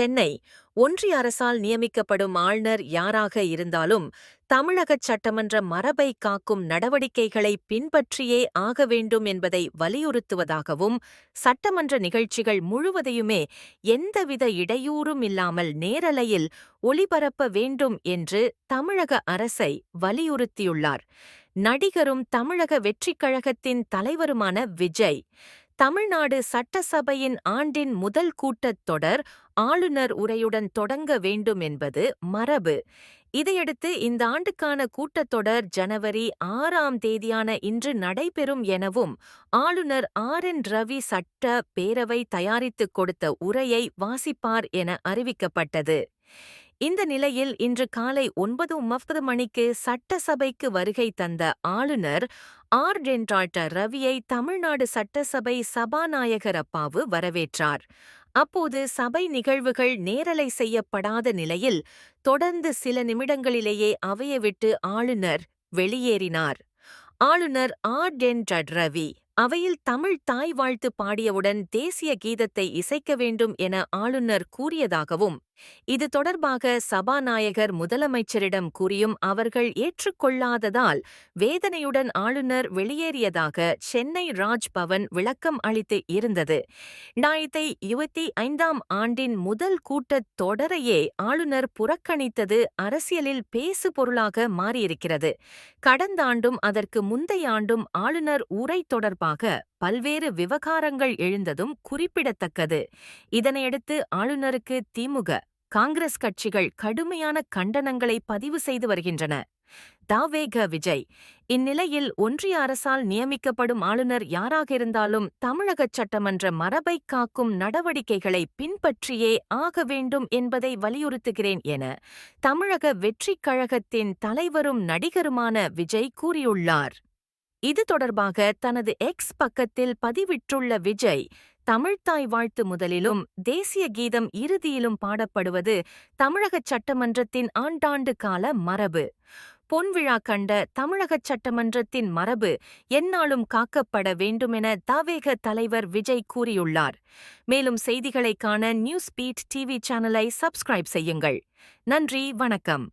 சென்னை ஒன்றிய அரசால் நியமிக்கப்படும் ஆளுநர் யாராக இருந்தாலும் தமிழகச் சட்டமன்ற மரபை காக்கும் நடவடிக்கைகளை பின்பற்றியே ஆக வேண்டும் என்பதை வலியுறுத்துவதாகவும், சட்டமன்ற நிகழ்ச்சிகள் முழுவதையுமே எந்தவித இடையூறும் இல்லாமல் நேரலையில் ஒளிபரப்ப வேண்டும் என்று தமிழக அரசை வலியுறுத்தியுள்ளார். நடிகரும் தமிழக வெற்றிக் கழகத்தின் தலைவருமான விஜய், தமிழ்நாடு சட்டசபையின் ஆண்டின் முதல் கூட்டத்தொடர் ஆளுநர் உரையுடன் தொடங்க வேண்டும் என்பது மரபு. இதையடுத்து இந்த ஆண்டுக்கான கூட்டத்தொடர் ஜனவரி 6ஆம் தேதியான இன்று நடைபெறும் எனவும், ஆளுநர் RN ரவி சட்ட பேரவை தயாரித்துக் கொடுத்த உரையை வாசிப்பார் என அறிவிக்கப்பட்டது. இந்த நிலையில் இன்று காலை 9:30 மணிக்கு சட்டசபைக்கு வருகை தந்த ஆளுநர் RN ரவியை தமிழ்நாடு சட்டசபை சபாநாயகர் அப்பாவு வரவேற்றார். அப்போது சபை நிகழ்வுகள் நேரலை செய்யப்படாத நிலையில் தொடர்ந்து சில நிமிடங்களிலேயே அவையை விட்டு ஆளுநர் வெளியேறினார். ஆளுநர் RN ரவி அவையில் தமிழ் தாய் வாழ்த்து பாடியவுடன் தேசிய கீதத்தை இசைக்க வேண்டும் என ஆளுநர் கூறியதாகவும், இது தொடர்பாக சபாநாயகர் முதலமைச்சரிடம் கூறியும் அவர்கள் ஏற்றுக்கொள்ளாததால் வேதனையுடன் ஆளுநர் வெளியேறியதாக சென்னை ராஜ்பவன் விளக்கம் அளித்து இருந்தது. 2025ஆம் ஆண்டின் முதல் கூட்டத் தொடரையே ஆளுநர் புறக்கணித்தது அரசியலில் பேசு பொருளாக மாறியிருக்கிறது. கடந்த ஆண்டும் அதற்கு முந்தைய ஆண்டும் ஆளுநர் உரை தொடர்பாக பல்வேறு விவகாரங்கள் எழுந்ததும் குறிப்பிடத்தக்கது. இதனையடுத்து ஆளுநருக்கு திமுக, காங்கிரஸ் கட்சிகள் கடுமையான கண்டனங்களை பதிவு செய்து வருகின்றன. தவேக விஜய், இந்நிலையில் ஒன்றிய அரசால் நியமிக்கப்படும் ஆளுநர் யாராக இருந்தாலும் தமிழகச் சட்டமன்ற மரபை காக்கும் நடவடிக்கைகளை பின்பற்றியே ஆக வேண்டும் என்பதை வலியுறுத்துகிறேன் என தமிழக வெற்றிக் கழகத்தின் தலைவரும் நடிகருமான விஜய் கூறியுள்ளார். இது தொடர்பாக தனது எக்ஸ் பக்கத்தில் பதிவிட்டுள்ள விஜய், தமிழ்த்தாய் வாழ்த்து முதலிலும் தேசிய கீதம் இறுதியிலும் பாடப்படுவது தமிழகச் சட்டமன்றத்தின் ஆண்டாண்டு கால மரபு. பொன்விழா கண்ட தமிழகச் சட்டமன்றத்தின் மரபு எந்நாளும் காக்கப்பட வேண்டுமென தவேக தலைவர் விஜய் கூறியுள்ளார். மேலும் செய்திகளை காண நியூஸ் பீட் டிவி சேனலை சப்ஸ்கிரைப் செய்யுங்கள். நன்றி, வணக்கம்.